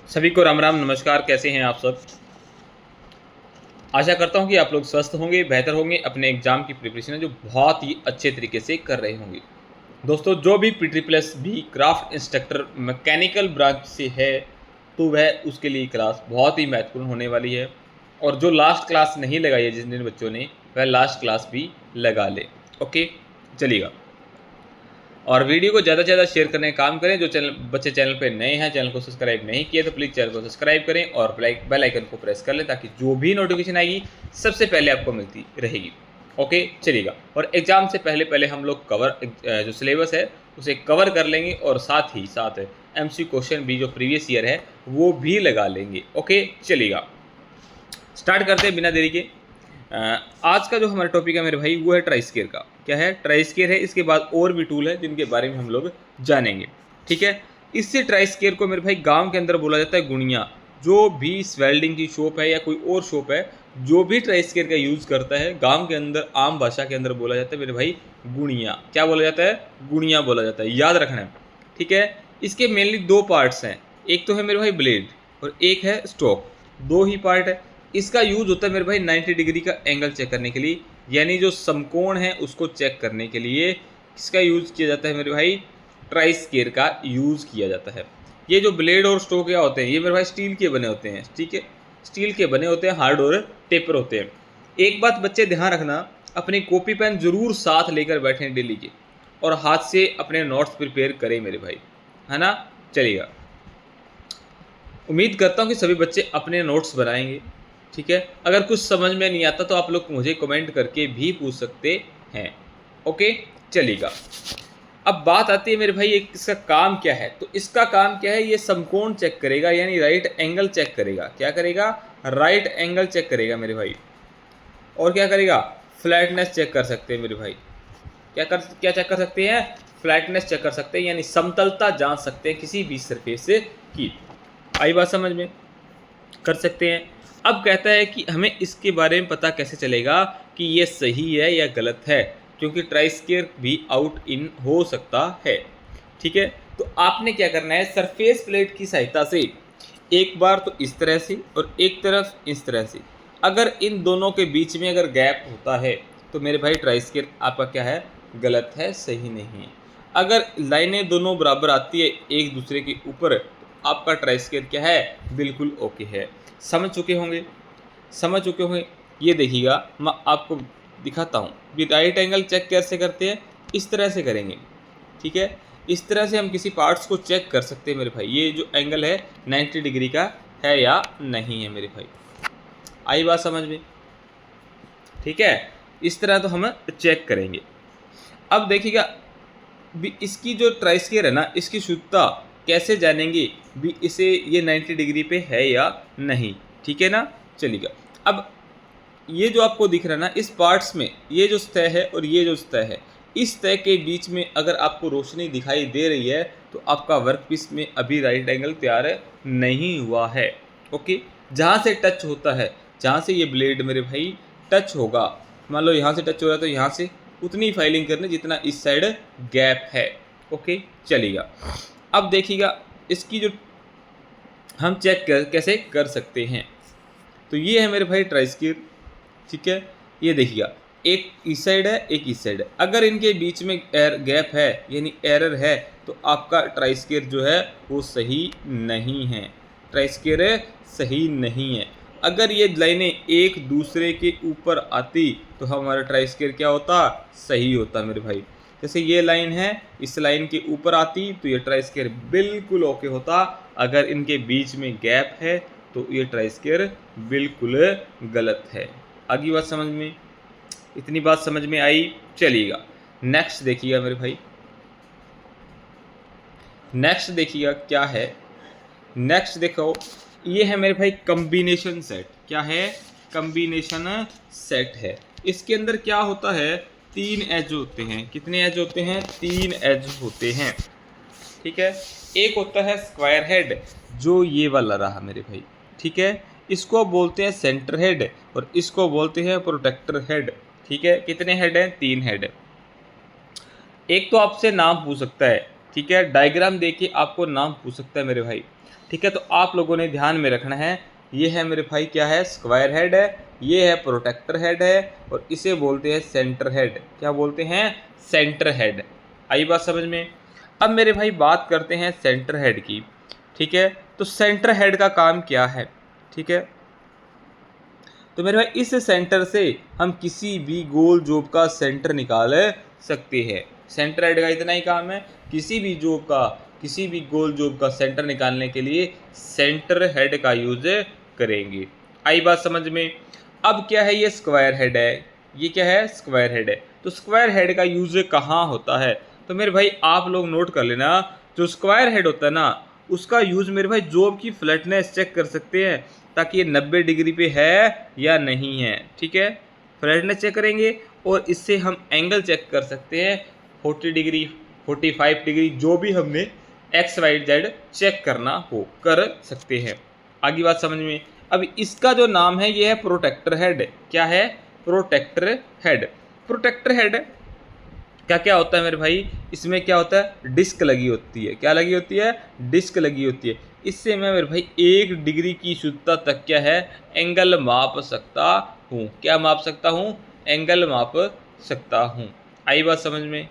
सभी को राम राम नमस्कार। कैसे हैं आप सब। आशा करता हूं कि आप लोग स्वस्थ होंगे, बेहतर होंगे, अपने एग्जाम की प्रिपरेशन है जो बहुत ही अच्छे तरीके से कर रहे होंगे। दोस्तों, जो भी पीटी प्लस भी क्राफ्ट इंस्ट्रक्टर मैकेनिकल ब्रांच से है तो वह उसके लिए क्लास बहुत ही महत्वपूर्ण होने वाली है। और जो लास्ट क्लास नहीं लगाई है जिन जिन बच्चों ने, वह लास्ट क्लास भी लगा ले। ओके, चलिएगा। और वीडियो को ज़्यादा से ज़्यादा शेयर करने का काम करें। जो बच्चे चैनल पे नए हैं, चैनल को सब्सक्राइब नहीं किए तो प्लीज़ चैनल को सब्सक्राइब करें और बेल आइकन को प्रेस कर लें ताकि जो भी नोटिफिकेशन आएगी सबसे पहले आपको मिलती रहेगी। ओके, चलिएगा। और एग्ज़ाम से पहले पहले हम लोग जो सिलेबस है उसे कवर कर लेंगे और साथ ही साथ एमसी क्वेश्चन भी जो प्रीवियस ईयर है वो भी लगा लेंगे। ओके, चलिएगा, स्टार्ट करते हैं बिना देरी के। आज का जो हमारा टॉपिक है मेरे भाई वो है ट्राइस्केयर का। क्या है? ट्राइस्केयर है। इसके बाद और भी टूल है जिनके बारे में हम लोग जानेंगे। ठीक है, इससे ट्राइस्केयर को मेरे भाई गांव के अंदर बोला जाता है गुणिया। जो भी वेल्डिंग की शॉप है या कोई और शॉप है, जो भी ट्राइस्केयर का यूज़ करता है गांव के अंदर आम भाषा के अंदर बोला जाता है मेरे भाई गुणिया। क्या बोला जाता है? गुणिया बोला जाता है, याद रखना है। ठीक है, इसके मेनली दो पार्ट्स हैं। एक तो है मेरे भाई ब्लेड और एक है स्टॉक। दो ही पार्ट है। इसका यूज होता है मेरे भाई 90 डिग्री का एंगल चेक करने के लिए, यानी जो समकोण है उसको चेक करने के लिए इसका यूज किया जाता है मेरे भाई। ट्राइस्केयर का यूज किया जाता है। ये जो ब्लेड और स्टॉक क्या होते हैं, ये मेरे भाई स्टील के बने होते हैं। ठीक है, स्टील के बने होते हैं, हार्ड और टेपर होते हैं। एक बात बच्चे ध्यान रखना, अपनी कॉपी पेन जरूर साथ लेकर बैठें डेली के, और हाथ से अपने नोट्स प्रिपेयर करें मेरे भाई, है ना। चलिएगा, उम्मीद करता हूँ कि सभी बच्चे अपने नोट्स बनाएंगे। ठीक है, अगर कुछ समझ में नहीं आता तो आप लोग मुझे कमेंट करके भी पूछ सकते हैं। ओके, चलिएगा। अब बात आती है मेरे भाई इसका काम क्या है। तो इसका काम क्या है, ये समकोण चेक करेगा, यानी राइट एंगल चेक करेगा। क्या करेगा? राइट एंगल चेक करेगा मेरे भाई। और क्या करेगा? फ्लैटनेस चेक कर सकते हैं मेरे भाई। क्या चेक कर सकते हैं? फ्लैटनेस चेक कर सकते हैं, यानी समतलता जांच सकते हैं किसी भी सरफेस की। आई बात समझ में? कर सकते हैं। अब कहता है कि हमें इसके बारे में पता कैसे चलेगा कि ये सही है या गलत है, क्योंकि ट्राइस्केयर भी आउट इन हो सकता है। ठीक है, तो आपने क्या करना है, सरफेस प्लेट की सहायता से एक बार तो इस तरह से और एक तरफ इस तरह से, अगर इन दोनों के बीच में अगर गैप होता है तो मेरे भाई ट्राइस्केयर आपका क्या है? गलत है, सही नहीं है। अगर लाइनें दोनों बराबर आती है एक दूसरे के ऊपर तो आपका ट्राइस्केयर क्या है? बिल्कुल ओके है। समझ चुके होंगे। ये देखिएगा, मैं आपको दिखाता हूँ कि राइट एंगल चेक कैसे करते हैं। इस तरह से करेंगे। ठीक है, इस तरह से हम किसी पार्ट्स को चेक कर सकते हैं मेरे भाई। ये जो एंगल है 90 डिग्री का है या नहीं है मेरे भाई। आई बात समझ में? ठीक है, इस तरह तो हम चेक करेंगे। अब देखिएगा, इसकी जो ट्राइस्केयर है ना, इसकी शुद्धता कैसे जानेंगे भी इसे ये 90 डिग्री पे है या नहीं। ठीक है ना। चलिएगा, अब ये जो आपको दिख रहा है ना, इस पार्ट्स में ये जो सतह है और ये जो सतह है, इस सतह के बीच में अगर आपको रोशनी दिखाई दे रही है तो आपका वर्कपीस में अभी राइट एंगल तैयार नहीं हुआ है। ओके, जहाँ से टच होता है, जहाँ से ये ब्लेड मेरे भाई टच होगा, मान लो यहाँ से टच हो रहा है तो यहाँ से उतनी फाइलिंग करनी जितना इस साइड गैप है। ओके, चलिएगा। अब देखिएगा, इसकी जो हम चेक कैसे कर सकते हैं। तो ये है मेरे भाई ट्राइस्केयर। ठीक है, ये देखिएगा, एक इस साइड है, एक इस साइड है। अगर इनके बीच में गैप है यानी एरर है तो आपका ट्राइस्केयर जो है वो सही नहीं है। ट्राइस्केयर सही नहीं है। अगर ये लाइनें एक दूसरे के ऊपर आती तो हमारा ट्राइस्केयर क्या होता? सही होता मेरे भाई। जैसे ये लाइन है, इस लाइन के ऊपर आती तो ये ट्राइस्केयर बिल्कुल ओके होता। अगर इनके बीच में गैप है तो ये ट्राइस्केयर बिल्कुल गलत है। आगे बात समझ में? इतनी बात समझ में आई? चलिएगा, नेक्स्ट देखिएगा मेरे भाई। नेक्स्ट देखिएगा क्या है। नेक्स्ट देखो, ये है मेरे भाई कॉम्बिनेशन सेट। क्या है? कॉम्बिनेशन सेट है। इसके अंदर क्या होता है? 3 एज होते हैं। कितने एज होते हैं? 3 एज होते हैं। ठीक है, एक होता है स्क्वायर हेड, जो ये वाला रहा मेरे भाई। ठीक है, इसको बोलते हैं सेंटर हेड और इसको बोलते हैं प्रोटेक्टर हेड। ठीक है, कितने हेड हैं? 3 हेड। एक तो आपसे नाम पूछ सकता है। ठीक है, डायग्राम देके आपको नाम पूछ सकता है मेरे भाई। ठीक है, तो आप लोगों ने ध्यान में रखना है, ये है मेरे भाई क्या है, स्क्वायर हेड है, ये है प्रोटेक्टर हेड है, और इसे बोलते हैं सेंटर हेड। क्या बोलते हैं, सेंटर हेड। आई बात समझ में। अब मेरे भाई बात करते हैं सेंटर हेड की। ठीक है, तो सेंटर हेड का काम क्या है, ठीक है, तो मेरे भाई इस सेंटर से हम किसी भी गोल जॉब का सेंटर निकाल सकते हैं। सेंटर हेड का इतना ही काम है, किसी भी जॉब का, किसी भी गोल जॉब का सेंटर निकालने के लिए सेंटर हेड का यूज करेंगे। आई बात समझ में। अब क्या है, ये स्क्वायर हेड है, ये क्या है, स्क्वायर हेड है। तो स्क्वायर हेड का यूज कहाँ होता है, तो मेरे भाई आप लोग नोट कर लेना, जो स्क्वायर हेड होता है ना, उसका यूज मेरे भाई जॉब की फ्लैटनेस चेक कर सकते हैं, ताकि ये 90 डिग्री पे है या नहीं है। ठीक है, फ्लैटनेस चेक करेंगे, और इससे हम एंगल चेक कर सकते हैं, 40 डिग्री, 45 डिग्री, जो भी हमने XYZ चेक करना हो कर सकते हैं। आगे बात समझ में। अब इसका जो नाम है, ये है प्रोटेक्टर हेड। क्या है, प्रोटेक्टर हेड। प्रोटेक्टर हेड क्या क्या होता है मेरे भाई, इसमें क्या होता है, डिस्क लगी होती है। क्या लगी होती है, डिस्क लगी होती है। इससे मैं मेरे भाई 1 डिग्री की शुद्धता तक क्या है, एंगल माप सकता हूँ। क्या माप सकता हूँ, एंगल माप सकता हूँ। आई बात समझ में,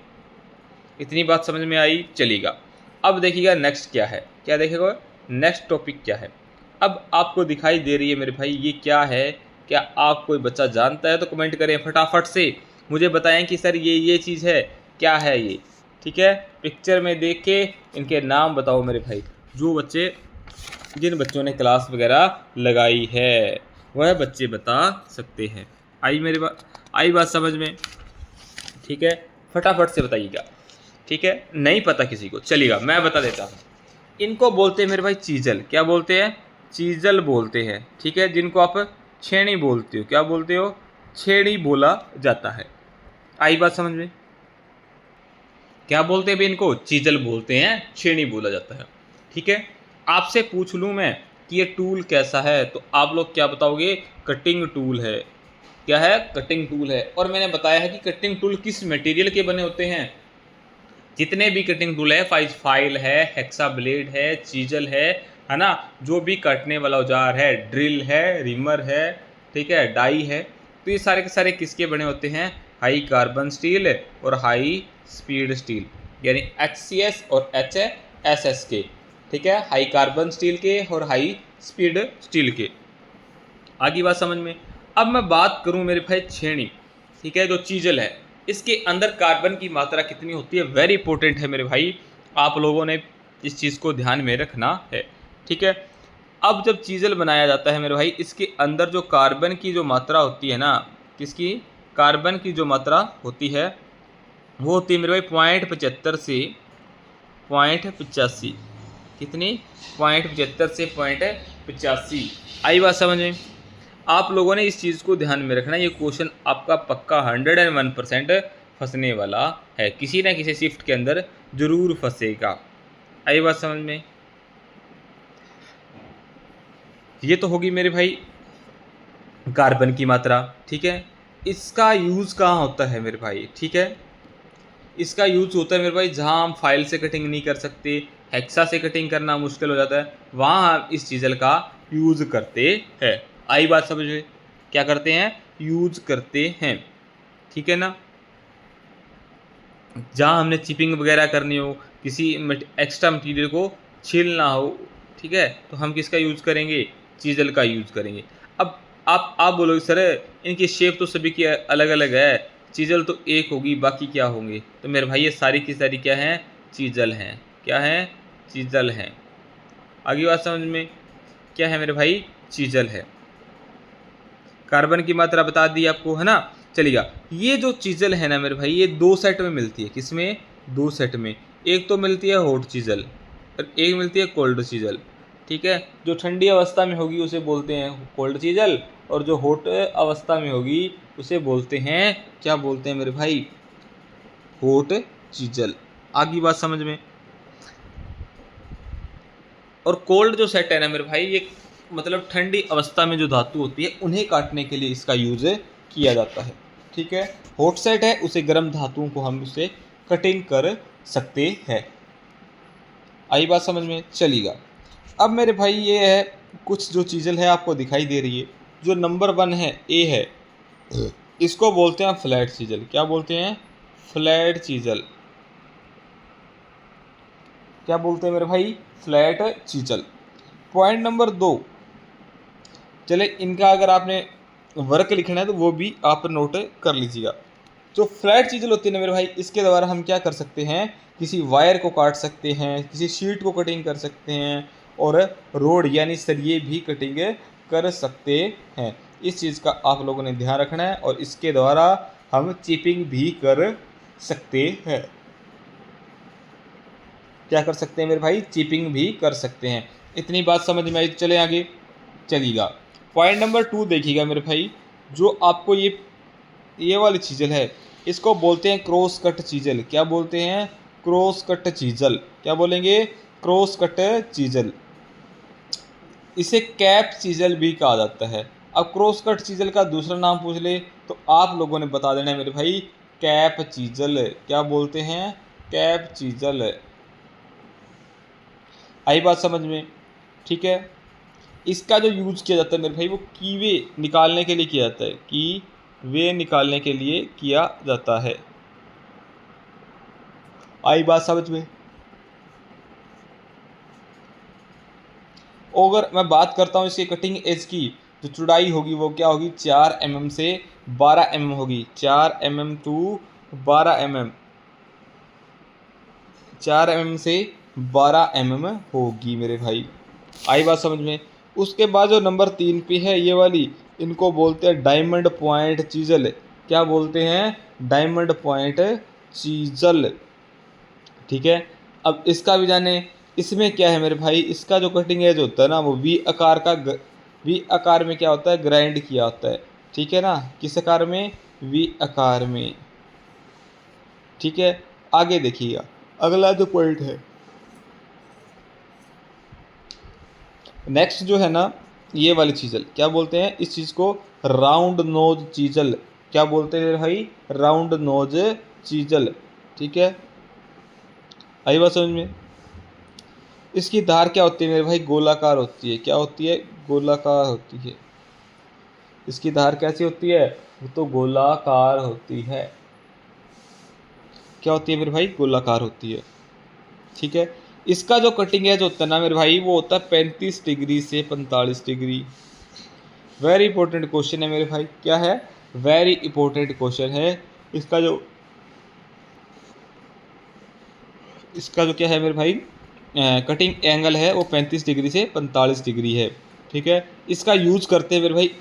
इतनी बात समझ में आई, चलेगा। अब देखिएगा नेक्स्ट क्या है, क्या देखेगा, नेक्स्ट टॉपिक क्या है। अब आपको दिखाई दे रही है मेरे भाई, ये क्या है, क्या आप कोई बच्चा जानता है तो कमेंट करें फटाफट से, मुझे बताएं कि सर ये चीज़ है, क्या है ये। ठीक है, पिक्चर में देख के इनके नाम बताओ मेरे भाई, जो बच्चे, जिन बच्चों ने क्लास वगैरह लगाई है वह बच्चे बता सकते हैं। आई बात समझ में। ठीक है, फटाफट से बताइएगा। ठीक है, नहीं पता किसी को, चलिएगा मैं बता देता हूँ। इनको बोलते हैं मेरे भाई चीजल। क्या बोलते हैं, चीजल बोलते हैं। ठीक है, जिनको आप छेड़ी बोलते हो, क्या बोलते हो, छेड़ी बोला जाता है। आई बात समझ में। क्या बोलते हैं भाई, इनको चीजल बोलते हैं, छेड़ी बोला जाता है। ठीक है, आपसे पूछ लूँ मैं कि ये टूल कैसा है, तो आप लोग क्या बताओगे, कटिंग टूल है। क्या है, कटिंग टूल है। और मैंने बताया है कि कटिंग टूल किस मटेरियल के बने होते हैं। जितने भी कटिंग टूल है, फाइल है, हेक्सा ब्लेड है, चीजल है ना, जो भी काटने वाला औजार है, ड्रिल है, रिमर है, ठीक है, डाई है, तो ये सारे के सारे किसके बने होते हैं, हाई कार्बन स्टील और हाई स्पीड स्टील, यानी HCS और HSS के। ठीक है, हाई कार्बन स्टील के और हाई स्पीड स्टील के। आगे बात समझ में। अब मैं बात करूं मेरे भाई छेनी, ठीक है, जो चीजल है, इसके अंदर कार्बन की मात्रा कितनी होती है, वेरी इंपॉर्टेंट है मेरे भाई, आप लोगों ने इस चीज़ को ध्यान में रखना है। ठीक है, अब जब चीजल बनाया जाता है मेरे भाई, इसके अंदर जो कार्बन की जो मात्रा होती है ना, किसकी, कार्बन की जो मात्रा होती है वो होती है मेरे भाई 0.75 से 0.85। कितनी, 0.75 से 0.85। आई बात समझ में। आप लोगों ने इस चीज़ को ध्यान में रखना, ये क्वेश्चन आपका पक्का 101% फंसने वाला है, किसी ना किसी शिफ्ट के अंदर जरूर फंसेगा। आई बात समझ में। ये तो होगी मेरे भाई कार्बन की मात्रा। ठीक है, इसका यूज़ कहाँ होता है मेरे भाई, ठीक है, इसका यूज़ होता है मेरे भाई जहाँ हम फाइल से कटिंग नहीं कर सकते, हेक्सा से कटिंग करना मुश्किल हो जाता है, वहाँ हम इस चीज़ल का यूज़ करते हैं। आई बात समझ में, क्या करते हैं, यूज़ करते हैं। ठीक है ना, जहाँ हमने चिपिंग वगैरह करनी हो, किसी एक्स्ट्रा मटेरियल को छीलना हो, ठीक है, तो हम किसका यूज़ करेंगे, चीज़ल का यूज़ करेंगे। अब आप बोलोगे सर इनकी शेप तो सभी की अलग अलग है, चीज़ल तो एक होगी, बाकी क्या होंगे, तो मेरे भाई ये सारी की सारी क्या हैं, चीज़ल हैं। क्या हैं, चीज़ल हैं। आगे बात समझ में, क्या है मेरे भाई, चीज़ल है। कार्बन की मात्रा बता दी आपको, है ना, चलिएगा। ये जो चीज़ल है ना मेरे भाई, ये 2 सेट में मिलती है। किसमें, 2 सेट में। एक तो मिलती है हॉट चीज़ल और एक मिलती है कोल्ड चीज़ल। ठीक है, जो ठंडी अवस्था में होगी उसे बोलते हैं कोल्ड चीज़ल, और जो हॉट अवस्था में होगी उसे बोलते हैं, क्या बोलते हैं मेरे भाई, हॉट चीज़ल। आगे बात समझ में। और कोल्ड जो सेट है ना मेरे भाई, ये मतलब ठंडी अवस्था में जो धातु होती है उन्हें काटने के लिए इसका यूज़ किया जाता है। ठीक है, हॉट सेट है, उसे गर्म धातुओं को हम उसे कटिंग कर सकते हैं। आई बात समझ में, चलिएगा। अब मेरे भाई ये है कुछ जो चीज़ल है आपको दिखाई दे रही है, जो नंबर 1 है ए है, इसको बोलते हैं फ्लैट चीज़ल। क्या बोलते हैं? Flat chisel. क्या बोलते हैं मेरे भाई? Flat chisel. पॉइंट नंबर 2, चले इनका अगर आपने वर्क लिखना है तो वो भी आप नोट कर लीजिएगा। जो फ्लैट चीज़ल होती है ना मेरे भाई, इसके द्वारा हम क्या कर सकते हैं? किसी वायर को काट सकते हैं, किसी शीट को कटिंग कर सकते हैं, और रोड यानी सरिये भी कटिंग कर सकते हैं। इस चीज़ का आप लोगों ने ध्यान रखना है, और इसके द्वारा हम चिपिंग भी कर सकते हैं। क्या कर सकते हैं मेरे भाई? चिपिंग भी कर सकते हैं। इतनी बात समझ में आई? चले आगे चलिएगा। पॉइंट नंबर 2 देखिएगा मेरे भाई, जो आपको ये वाली चीज़ल है, इसको बोलते हैं क्रॉस कट चीज़ल। क्या बोलते हैं? Cross cut chisel. क्या बोलेंगे? Cross cut chisel. इसे कैप चीज़ल भी कहा जाता है। अब क्रॉस कट चीज़ल का दूसरा नाम पूछ ले तो आप लोगों ने बता देना है मेरे भाई, कैप चीज़ल। क्या बोलते हैं? Cap chisel. आई बात समझ में? ठीक है। इसका जो यूज़ किया जाता है मेरे भाई, वो कीवे निकालने के लिए किया जाता है। कीवे निकालने के लिए किया जाता है। आई बात समझ में? अगर मैं बात करता हूँ इसकी कटिंग एज की, जो चौड़ाई होगी वो क्या होगी? 4 mm से 12 mm होगी। 4 mm टू 12 mm, 4 mm से 12 mm होगी मेरे भाई। आई बात समझ में? उसके बाद जो नंबर 3 पे है ये वाली, इनको बोलते हैं डायमंड पॉइंट चीज़ल। क्या बोलते हैं? Diamond point chisel. ठीक है। अब इसका भी जाने, इसमें क्या है मेरे भाई, इसका जो कटिंग एज होता है ना, वो वी आकार का वी आकार में क्या होता है? ग्राइंड किया होता है। ठीक है ना? किस आकार में? वी आकार में। ठीक है। आगे देखिएगा, अगला जो पॉइंट है, नेक्स्ट जो है ना, ये वाली चीज़ल। क्या बोलते हैं इस चीज़ को? Round nose chisel. क्या बोलते हैं भाई? Round nose chisel. ठीक है। आई बात समझ में? इसकी धार क्या होती है मेरे भाई? गोलाकार होती है। क्या होती है? गोलाकार होती है। इसकी धार कैसी होती है? वो तो गोलाकार होती है। क्या होती है मेरे भाई? गोलाकार होती है। ठीक है। इसका जो कटिंग एज होता है ना मेरे भाई, वो होता है 35 डिग्री से 45 डिग्री। वेरी इंपॉर्टेंट क्वेश्चन है मेरे भाई। क्या है? वेरी इंपॉर्टेंट क्वेश्चन है। इसका जो इसका जो क्या है मेरे भाई, कटिंग एंगल है वो 35 डिग्री से 45 डिग्री है। ठीक है। इसका यूज़ करते हैं मेरे भाई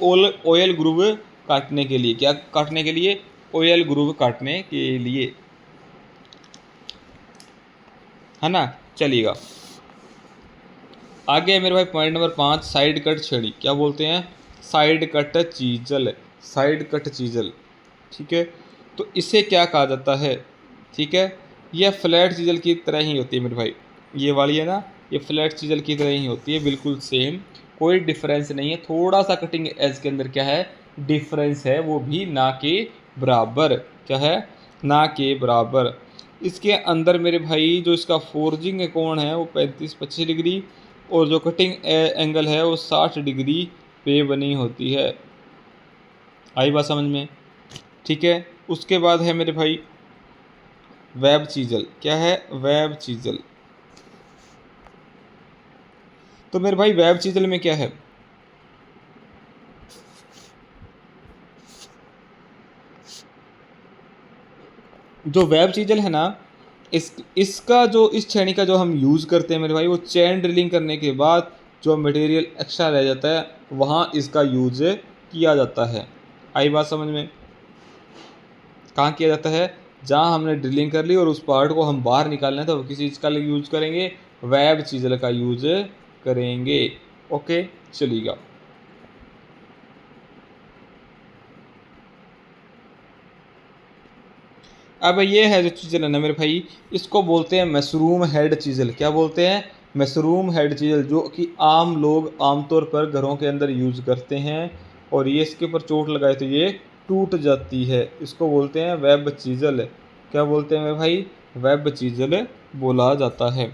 ऑयल ग्रूव काटने के लिए। क्या काटने के लिए? ऑयल ग्रूव काटने के लिए, है ना? चलिएगा आगे मेरे भाई। पॉइंट नंबर 5, साइड कट छड़ी। क्या बोलते हैं? Side cut chisel. Side cut chisel. ठीक है। तो इसे क्या कहा जाता है? ठीक है। यह फ्लैट चीज़ल की तरह ही होती है मेरे भाई। ये वाली है ना, ये फ्लैट चीज़ल की तरह ही होती है, बिल्कुल सेम, कोई डिफरेंस नहीं है। थोड़ा सा कटिंग एज के अंदर क्या है? डिफरेंस है, वो भी ना के बराबर। क्या है? ना के बराबर। इसके अंदर मेरे भाई जो इसका फोर्जिंग कोण है वो 35-25 डिग्री, और जो कटिंग एंगल है वो 60 डिग्री पे बनी होती है। आई बात समझ में? ठीक है। उसके बाद है मेरे भाई वेब चीज़ल। क्या है? Web chisel. तो मेरे भाई वेब चीज़ल में क्या है? जो वेब चीज़ल है ना, इसका जो इस श्रेणी का जो हम यूज़ करते हैं मेरे भाई, वो चेन ड्रिलिंग करने के बाद जो मटेरियल एक्स्ट्रा रह जाता है वहाँ इसका यूज़ किया जाता है। आई बात समझ में? कहाँ किया जाता है? जहाँ हमने ड्रिलिंग कर ली और उस पार्ट को हम बाहर निकालना है तो किसी चीज़ का यूज़ करेंगे? वेब चीज़ल का यूज़ करेंगे। ओके चलिएगा। अब ये है जो चीज़ल है ना मेरे भाई, इसको बोलते हैं मशरूम हेड चीज़ल। क्या बोलते हैं? मशरूम हेड चीज़ल, जो कि आम लोग आमतौर पर घरों के अंदर यूज़ करते हैं, और ये इसके ऊपर चोट लगाए तो ये टूट जाती है। इसको बोलते हैं वेब चीज़ल। क्या बोलते हैं मेरे भाई? वेब चीज़ल बोला जाता है।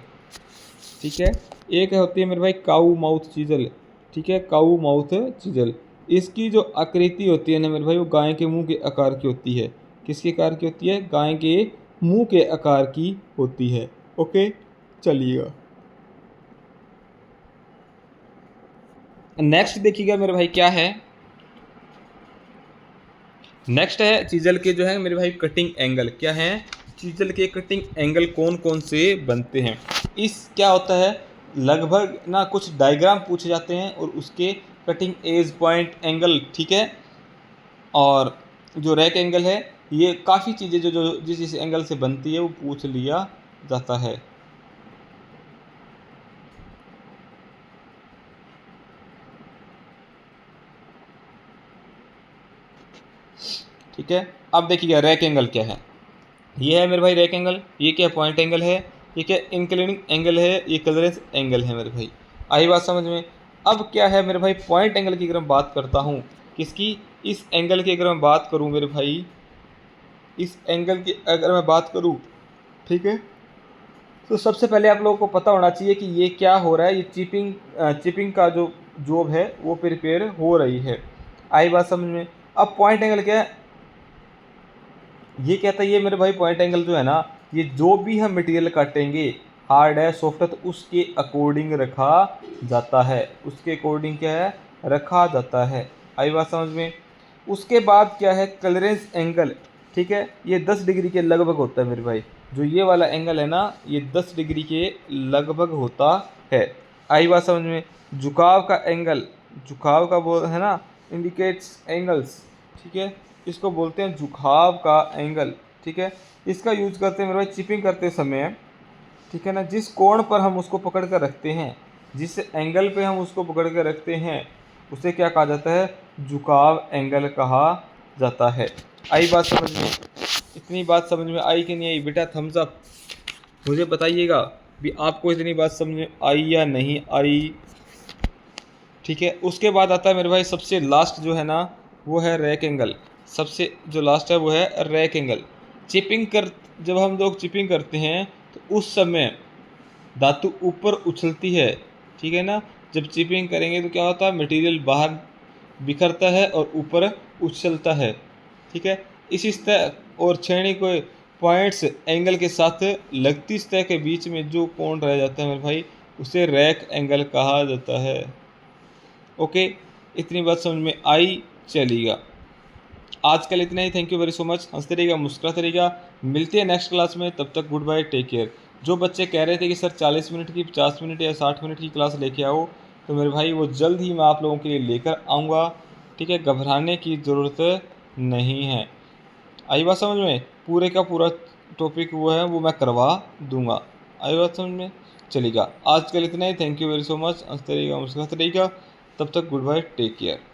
ठीक है। एक होती है मेरे भाई काऊ माउथ चीजल, ठीक है, काऊ माउथ चीजल। इसकी जो आकृति होती है ना मेरे भाई, वो गाय के मुंह के आकार की होती है। किसके आकार की होती है? गाय के मुंह के आकार की होती है। ओके, चलिएगा नेक्स्ट देखिएगा मेरे भाई क्या है। नेक्स्ट है चीजल के जो है मेरे भाई कटिंग एंगल। क्या है? चीजल के कटिंग एंगल कौन कौन से बनते हैं। इस क्या होता है, लगभग ना कुछ डायग्राम पूछे जाते हैं और उसके कटिंग एज पॉइंट एंगल, ठीक है, और जो रैक एंगल है, ये काफ़ी चीज़ें जो जो जिस एंगल से बनती है वो पूछ लिया जाता है। ठीक है, अब देखिएगा रैक एंगल क्या है। ये है मेरे भाई रैक एंगल। ये क्या पॉइंट एंगल है, ये क्या इंक्लिनिंग एंगल है, ये क्लियरेंस एंगल है मेरे भाई। आई बात समझ में। अब क्या है मेरे भाई, पॉइंट एंगल की अगर मैं बात करता हूँ, किसकी? इस एंगल की अगर मैं बात करूँ मेरे भाई, इस एंगल की अगर मैं बात करूँ, ठीक है, तो सबसे पहले आप लोगों को पता होना चाहिए कि ये क्या हो रहा है। ये चिपिंग का जो जॉब है वो प्रिपेयर हो रही है। आई बात समझ में। अब पॉइंट एंगल क्या है, ये कहता है ये मेरे भाई पॉइंट एंगल जो है ना, ये जो भी हम मटेरियल काटेंगे, हार्ड है सॉफ्ट है, तो उसके अकॉर्डिंग रखा जाता है। उसके अकॉर्डिंग क्या है, रखा जाता है। आई बात समझ में। उसके बाद क्या है, क्लियरेंस एंगल, ठीक है, ये 10 डिग्री के लगभग होता है मेरे भाई। जो ये वाला एंगल है ना, ये 10 डिग्री के लगभग होता है। आई बात समझ में। झुकाव का एंगल, झुकाव का वो है ना, इंडिकेट्स एंगल्स, ठीक है, इसको बोलते हैं झुकाव का एंगल। ठीक है, इसका यूज करते हैं मेरे भाई चिपिंग करते समय, ठीक है ना, जिस कोण पर हम उसको पकड़ कर रखते हैं, जिस एंगल पे हम उसको पकड़ कर रखते हैं, उसे क्या कहा जाता है? झुकाव एंगल कहा जाता है। आई बात समझ में? इतनी बात समझ में आई कि नहीं आई बेटा? थम्स अप मुझे बताइएगा भी आपको इतनी बात समझ में आई या नहीं आई। ठीक है, उसके बाद आता है मेरे भाई सबसे लास्ट जो है ना, वो है रैक एंगल। सबसे जो लास्ट है वो है रैक एंगल। चिपिंग कर जब हम लोग चिपिंग करते हैं तो उस समय धातु ऊपर उछलती है, ठीक है ना। जब चिपिंग करेंगे तो क्या होता है, मटेरियल बाहर बिखरता है और ऊपर उछलता है। ठीक है, इसी सतह और छेनी को पॉइंट्स एंगल के साथ लगती सतह के बीच में जो कोण रह जाता है मेरे भाई, उसे रैक एंगल कहा जाता है। ओके, इतनी बात समझ में आई? चलिएगा आज के लिए इतना ही। Thank you very so much. हंसते रहिएगा, मुस्कुराते रहिएगा। मिलते हैं नेक्स्ट क्लास में, तब तक गुड बाय, टेक केयर। जो बच्चे कह रहे थे कि सर 40 मिनट की, 50 मिनट या 60 मिनट की क्लास लेके आओ, तो मेरे भाई वो जल्द ही मैं आप लोगों के लिए लेकर आऊँगा। ठीक है, घबराने की ज़रूरत नहीं है। आई बात समझ में? पूरे का पूरा टॉपिक वो है वो मैं करवा दूंगा। आई बात समझ में? चलेगा, आज के लिए इतना ही। Thank you very so much. हंसते रहिएगा, मुस्कुराते रहिएगा। तब तक गुड बाय, टेक केयर।